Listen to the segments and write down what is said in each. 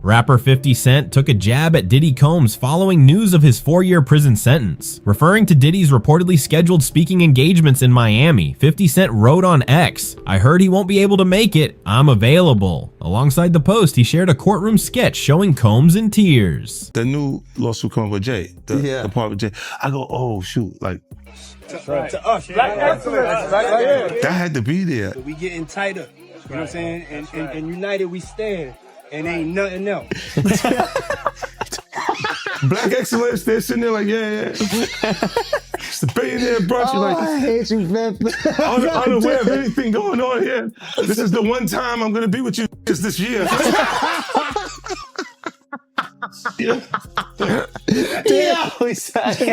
Rapper 50 Cent took a jab at Diddy Combs following news of his 4-year prison sentence. Referring to Diddy's reportedly scheduled speaking engagements in Miami, 50 Cent wrote on X, "I heard he won't be able to make it. I'm available." Alongside the post, he shared a courtroom sketch showing Combs in tears. The new lawsuit coming with Jay, the part with Jay. I go, oh shoot, like to us, black excellence, right? that had to be there. We getting tighter, you know what I'm saying? And united we stand, and ain't nothing else. Black excellence, they're sitting there like, yeah. It's the billionaire brunch. Oh, Like, I hate you, man. unaware of anything going on here. This is the one time I'm gonna be with you this year. Yeah.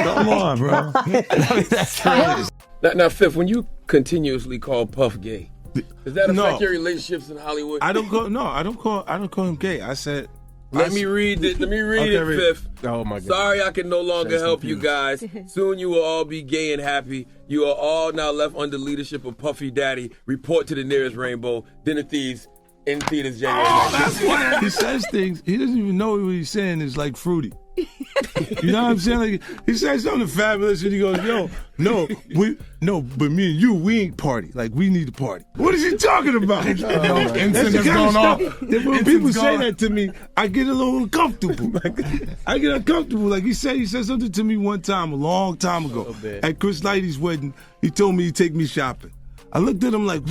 Come on, bro. That's crazy. Now, Fifth, when you continuously call Puff gay, does that affect your relationships in Hollywood? I don't call him gay. I said, Let me read it, Fifth. Oh my God. Sorry I can no longer help you guys. Soon you will all be gay and happy. You are all now left under leadership of Puffy Daddy. Report to the nearest rainbow. Dinner Thieves in theaters January 9th. That's why he says things. He doesn't even know what he's saying is like fruity. You know what I'm saying? Like, he says something fabulous and he goes, but me and you, we ain't party. Like, we need to party. What is he talking about? That's the kind of stuff that when people say that to me, I get a little uncomfortable. I get uncomfortable. Like he said something to me one time, a long time ago, at Chris Lighty's wedding. He told me he'd take me shopping. I looked at him like,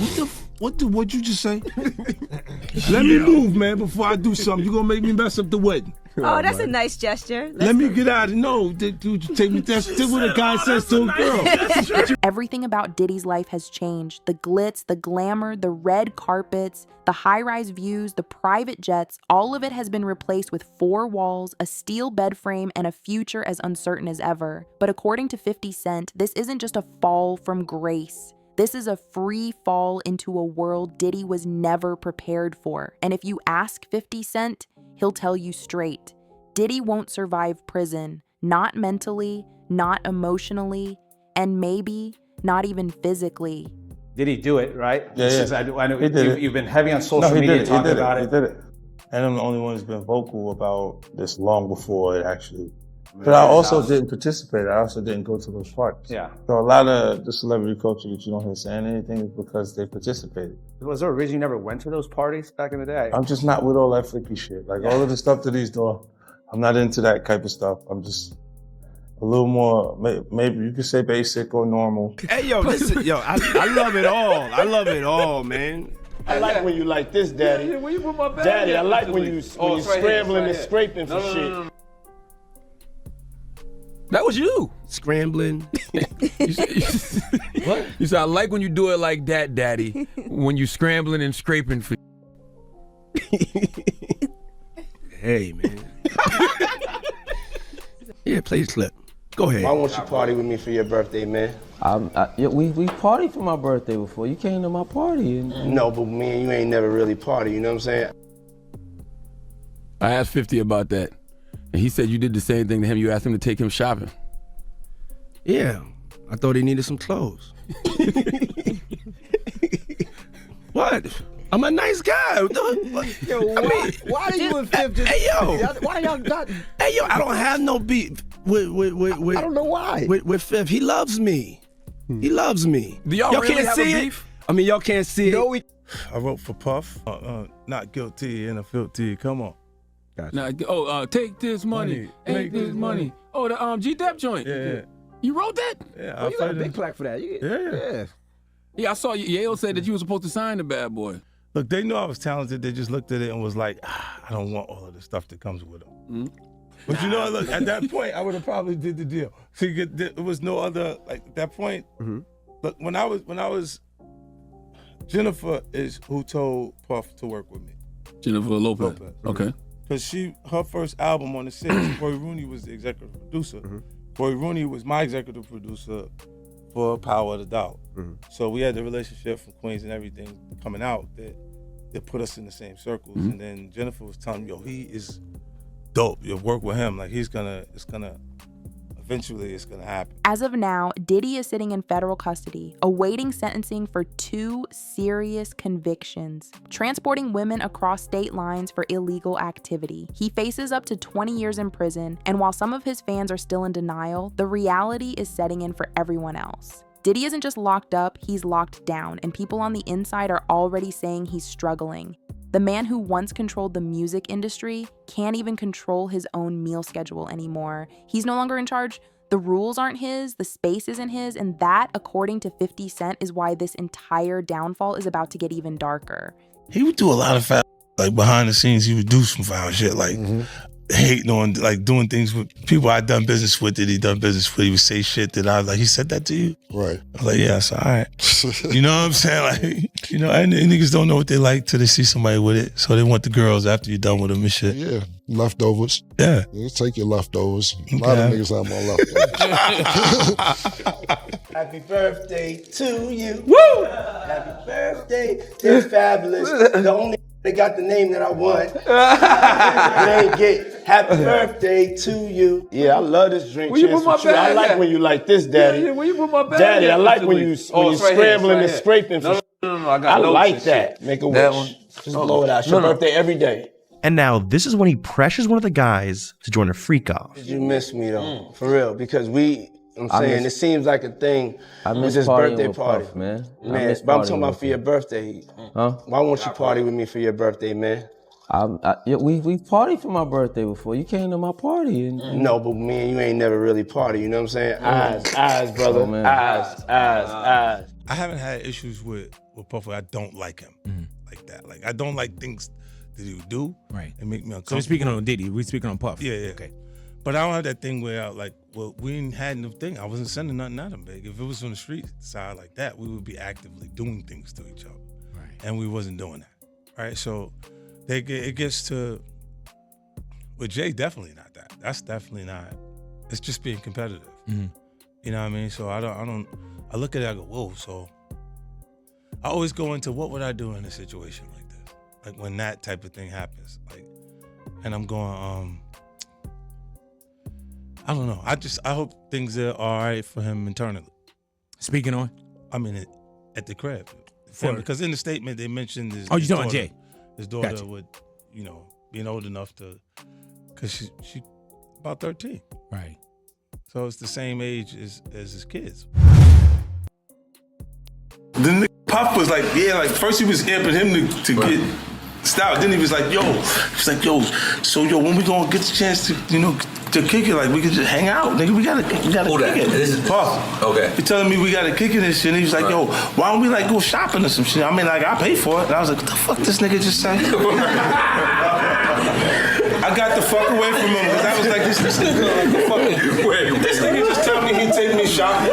what'd you just say? Let me move, man, before I do something. You're gonna make me mess up the wedding. Oh, that's a nice gesture. Let me get out of no, dude, take me. That's what a guy says to a girl. Everything about Diddy's life has changed. The glitz, the glamour, the red carpets, the high-rise views, the private jets, all of it has been replaced with 4 walls, a steel bed frame, and a future as uncertain as ever. But according to 50 Cent, this isn't just a fall from grace. This is a free fall into a world Diddy was never prepared for. And if you ask 50 Cent, he'll tell you straight. Diddy won't survive prison, not mentally, not emotionally, and maybe not even physically. Did he do it, right? Yeah. I know you've been heavy on social media talking about it. He did it. And I'm the only one who's been vocal about this long before it actually. But I also didn't participate. I also didn't go to those parties. Yeah. So a lot of the celebrity culture that you don't hear saying anything is because they participated. Was there a reason you never went to those parties back in the day? I'm just not with all that freaky shit. Like all of the stuff that he's doing, I'm not into that type of stuff. I'm just a little more, maybe you could say basic or normal. Hey, yo, listen, I love it all. I love it all, man. I like when you like this, Daddy. Where you put my bag? Daddy, I like when you scrambling and scraping for shit. No. That was you. Scrambling. What? You said, I like when you do it like that, Daddy. When you scrambling and scraping for. Hey, man. Yeah, play the clip. Go ahead. Why won't you party with me for your birthday, man? We partied for my birthday before. You came to my party. No, but me and you ain't never really party, you know what I'm saying? I asked 50 about that. And he said you did the same thing to him. You asked him to take him shopping. Yeah, I thought he needed some clothes. What? I'm a nice guy. Yo, why are you and Fifth just... Hey, yo. Why y'all got... Hey, yo, I don't have no beef with I don't know why. With Fifth. He loves me. He loves me. Do y'all really can't have see a it? beef? I mean, y'all can't see it. I wrote for Puff. Not guilty and a filthy. Come on. Now, take this money, take this money. Oh, the G-Dep joint. Yeah. You wrote that? Yeah, You got a big plaque for that. Yeah, I saw Yale said that you were supposed to sign the bad boy. Look, they knew I was talented. They just looked at it and was like, I don't want all of the stuff that comes with them. But you know, look, at that point, I would have probably did the deal. See, there was no other, like, at that point, look, when I was, Jennifer is who told Puff to work with me. Jennifer Lopez. Okay. Because her first album on the six, Corey Rooney was the executive producer. Corey Rooney was my executive producer for Power of the Dollar. So we had the relationship from Queens and everything coming out that put us in the same circles. And then Jennifer was telling me, yo, he is dope. You work with him, like it's gonna eventually it's gonna happen. As of now, Diddy is sitting in federal custody, awaiting sentencing for 2 serious convictions: transporting women across state lines for illegal activity. He faces up to 20 years in prison, and while some of his fans are still in denial, the reality is setting in for everyone else. Diddy isn't just locked up, he's locked down, and people on the inside are already saying he's struggling. The man who once controlled the music industry can't even control his own meal schedule anymore. He's no longer in charge. The rules aren't his, the space isn't his, and that, according to 50 Cent, is why this entire downfall is about to get even darker. He would do a lot of foul, like behind the scenes, he would do some foul shit, like hating on, like doing things with people I'd done business with that he done business with. He would say shit that I was like, he said that to you? Right. I was like, yeah, so all right. You know what I'm saying? Like, you know, and niggas don't know what they like till they see somebody with it. So they want the girls after you're done with them and shit. Yeah, leftovers. Yeah. You take your leftovers. A lot of niggas have more leftovers. Happy birthday to you. Woo! Happy birthday to Fabulous. The only they got the name that I want. They ain't get happy birthday to you. Yeah, I love this drink. Where you put my bag I like at? when you like this, Daddy. Yeah, where you put my bag Daddy, at? I like when you scrambling and scraping. No, I got I notes like and that. shit. Make a That wish. one? Just blow it out. It's your birthday every day. And now this is when he pressures one of the guys to join a freak off. You miss me though, for real, because I'm saying it seems like a thing I with miss this partying birthday with party. Puff, man. I Man, miss but I'm partying talking about with for your birthday. Huh? Why won't you party with me for your birthday, man? We partied for my birthday before. You came to my party. And, No, but me and you ain't never really party, you know what I'm saying? Eyes, brother. Oh, man. Eyes. I haven't had issues with Puff where I don't like him like that. Like, I don't like things that he would do. Right. And make me uncomfortable. So we're speaking on Diddy. We're speaking on Puff. Yeah. Okay. But I don't have that thing where we ain't had no thing. I wasn't sending nothing at him, big. If it was on the street side like that, we would be actively doing things to each other. Right. And we wasn't doing that. Right? So it gets to, with Jay, definitely not that. That's definitely not, it's just being competitive. Mm-hmm. You know what I mean? So I look at it, I go, whoa. So I always go into what would I do in a situation like this? Like when that type of thing happens. Like, and I'm going, I don't know. I hope things are all right for him internally. Speaking on? I mean, at the crib. Because in the statement they mentioned his you talking about Jay? His daughter would, being old enough to, because she about 13. Right. So it's the same age as his kids. The nigga Puff was like, first he was amping him to get stout. Then he was like, so when we gonna get the chance to kick it, like we could just hang out, nigga. We gotta kick it. This is Puff. Okay. He telling me we gotta kick it and shit. And he was like, why don't we like go shopping or some shit? I mean, like I pay for it. And I was like, what the fuck this nigga just said? I got the fuck away from him because I was like, this nigga like the fucking. This nigga just tell me he'd take me shopping.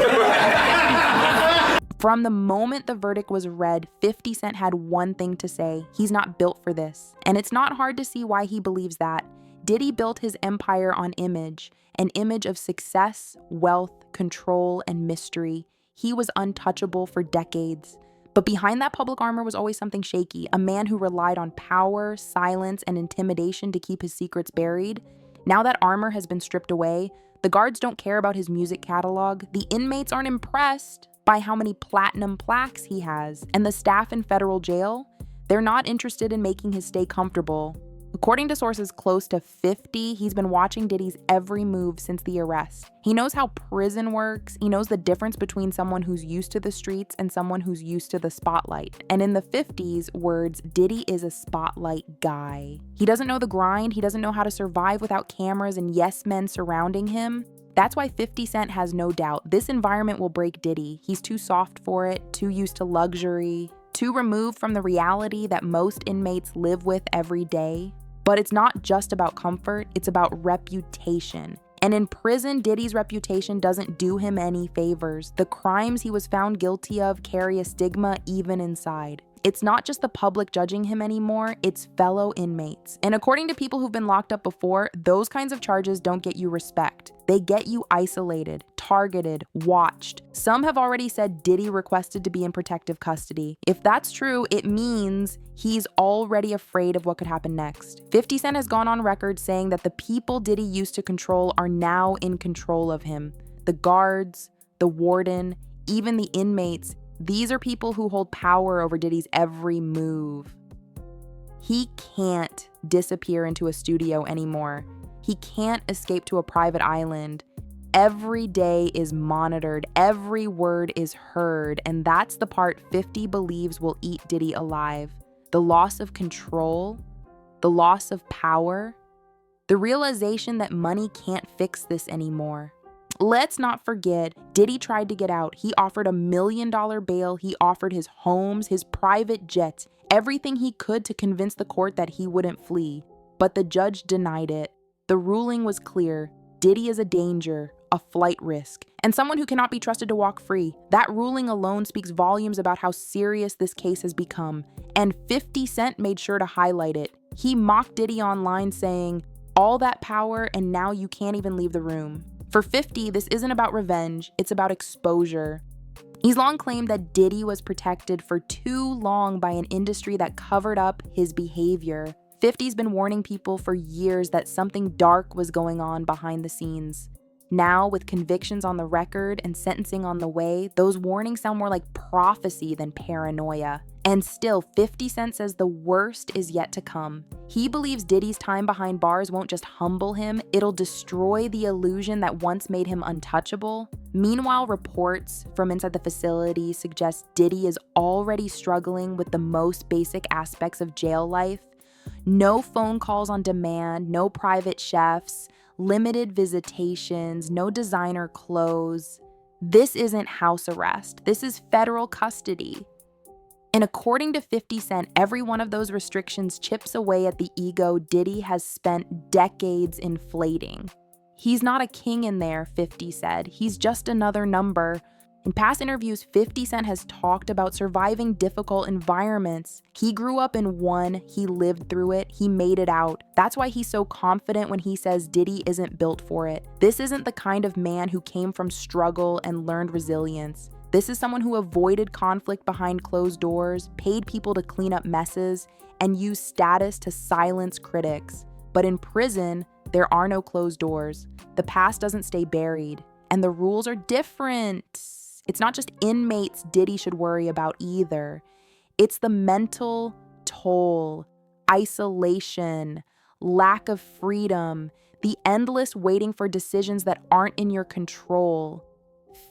From the moment the verdict was read, 50 Cent had one thing to say: he's not built for this. And it's not hard to see why he believes that. Diddy built his empire on image, an image of success, wealth, control, and mystery. He was untouchable for decades. But behind that public armor was always something shaky, a man who relied on power, silence, and intimidation to keep his secrets buried. Now that armor has been stripped away, the guards don't care about his music catalog, the inmates aren't impressed by how many platinum plaques he has, and the staff in federal jail, they're not interested in making his stay comfortable. According to sources close to 50, he's been watching Diddy's every move since the arrest. He knows how prison works. He knows the difference between someone who's used to the streets and someone who's used to the spotlight. And in the 50s, words, Diddy is a spotlight guy. He doesn't know the grind. He doesn't know how to survive without cameras and yes men surrounding him. That's why 50 Cent has no doubt this environment will break Diddy. He's too soft for it, too used to luxury, too removed from the reality that most inmates live with every day. But it's not just about comfort, it's about reputation. And in prison, Diddy's reputation doesn't do him any favors. The crimes he was found guilty of carry a stigma even inside. It's not just the public judging him anymore, it's fellow inmates. And according to people who've been locked up before, those kinds of charges don't get you respect. They get you isolated, targeted, watched. Some have already said Diddy requested to be in protective custody. If that's true, it means he's already afraid of what could happen next. 50 Cent has gone on record saying that the people Diddy used to control are now in control of him. The guards, the warden, even the inmates. These are people who hold power over Diddy's every move. He can't disappear into a studio anymore. He can't escape to a private island. Every day is monitored, every word is heard, and that's the part 50 believes will eat Diddy alive. The loss of control, the loss of power, the realization that money can't fix this anymore. Let's not forget, Diddy tried to get out. He offered $1 million bail. He offered his homes, his private jets, everything he could to convince the court that he wouldn't flee. But the judge denied it. The ruling was clear. Diddy is a danger, a flight risk, and someone who cannot be trusted to walk free. That ruling alone speaks volumes about how serious this case has become. And 50 Cent made sure to highlight it. He mocked Diddy online saying, "All that power and now you can't even leave the room." For 50, this isn't about revenge, it's about exposure. He's long claimed that Diddy was protected for too long by an industry that covered up his behavior. 50's been warning people for years that something dark was going on behind the scenes. Now, with convictions on the record and sentencing on the way, those warnings sound more like prophecy than paranoia. And still, 50 Cent says the worst is yet to come. He believes Diddy's time behind bars won't just humble him, it'll destroy the illusion that once made him untouchable. Meanwhile, reports from inside the facility suggest Diddy is already struggling with the most basic aspects of jail life. No phone calls on demand, no private chefs, limited visitations, no designer clothes. This isn't house arrest, this is federal custody. And according to 50 Cent, every one of those restrictions chips away at the ego Diddy has spent decades inflating. He's not a king in there, 50 said. He's just another number. In past interviews, 50 Cent has talked about surviving difficult environments. He grew up in one, he lived through it, he made it out. That's why he's so confident when he says Diddy isn't built for it. This isn't the kind of man who came from struggle and learned resilience. This is someone who avoided conflict behind closed doors, paid people to clean up messes, and used status to silence critics. But in prison, there are no closed doors. The past doesn't stay buried, and the rules are different. It's not just inmates Diddy should worry about either. It's the mental toll, isolation, lack of freedom, the endless waiting for decisions that aren't in your control.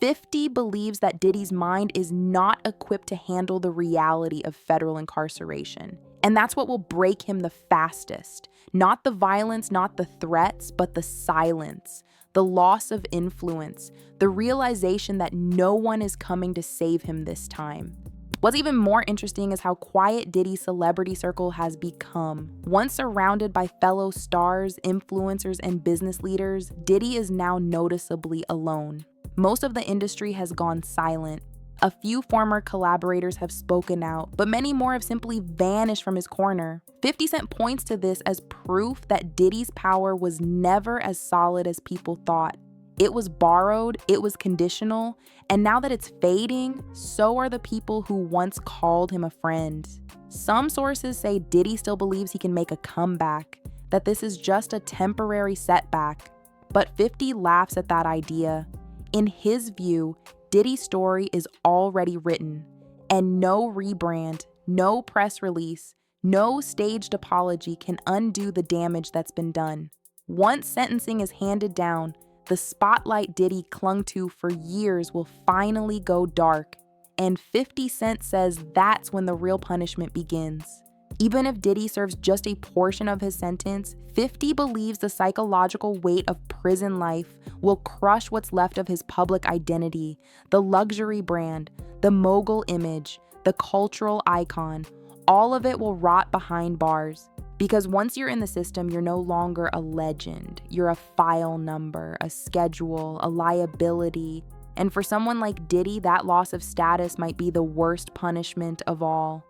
50 believes that Diddy's mind is not equipped to handle the reality of federal incarceration. And that's what will break him the fastest. Not the violence, not the threats, but the silence, the loss of influence, the realization that no one is coming to save him this time. What's even more interesting is how quiet Diddy's celebrity circle has become. Once surrounded by fellow stars, influencers, and business leaders, Diddy is now noticeably alone. Most of the industry has gone silent. A few former collaborators have spoken out, but many more have simply vanished from his corner. 50 Cent points to this as proof that Diddy's power was never as solid as people thought. It was borrowed, it was conditional, and now that it's fading, so are the people who once called him a friend. Some sources say Diddy still believes he can make a comeback, that this is just a temporary setback. But 50 laughs at that idea. In his view, Diddy's story is already written, and no rebrand, no press release, no staged apology can undo the damage that's been done. Once sentencing is handed down, the spotlight Diddy clung to for years will finally go dark, and 50 Cent says that's when the real punishment begins. Even if Diddy serves just a portion of his sentence, 50 believes the psychological weight of prison life will crush what's left of his public identity, the luxury brand, the mogul image, the cultural icon. All of it will rot behind bars. Because once you're in the system, you're no longer a legend. You're a file number, a schedule, a liability. And for someone like Diddy, that loss of status might be the worst punishment of all.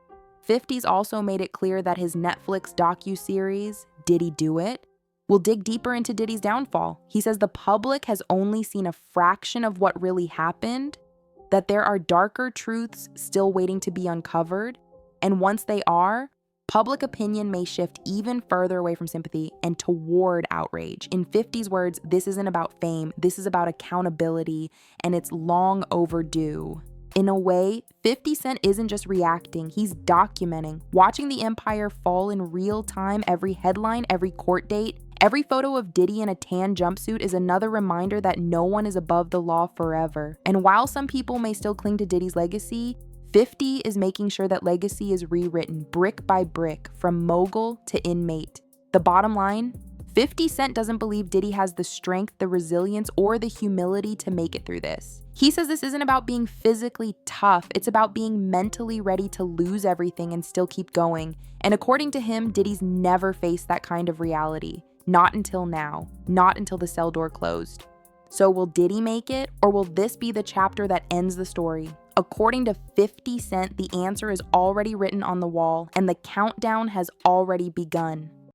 50's also made it clear that his Netflix docuseries, Did He Do It?, will dig deeper into Diddy's downfall. He says the public has only seen a fraction of what really happened, that there are darker truths still waiting to be uncovered, and once they are, public opinion may shift even further away from sympathy and toward outrage. In 50's words, this isn't about fame, this is about accountability, and it's long overdue. In a way, 50 Cent isn't just reacting, he's documenting, watching the empire fall in real time. Every headline, every court date, every photo of Diddy in a tan jumpsuit is another reminder that no one is above the law forever. And while some people may still cling to Diddy's legacy, 50 is making sure that legacy is rewritten brick by brick, from mogul to inmate. The bottom line, 50 Cent doesn't believe Diddy has the strength, the resilience, or the humility to make it through this. He says this isn't about being physically tough, it's about being mentally ready to lose everything and still keep going. And according to him, Diddy's never faced that kind of reality. Not until now. Not until the cell door closed. So will Diddy make it, or will this be the chapter that ends the story? According to 50 Cent, the answer is already written on the wall, and the countdown has already begun.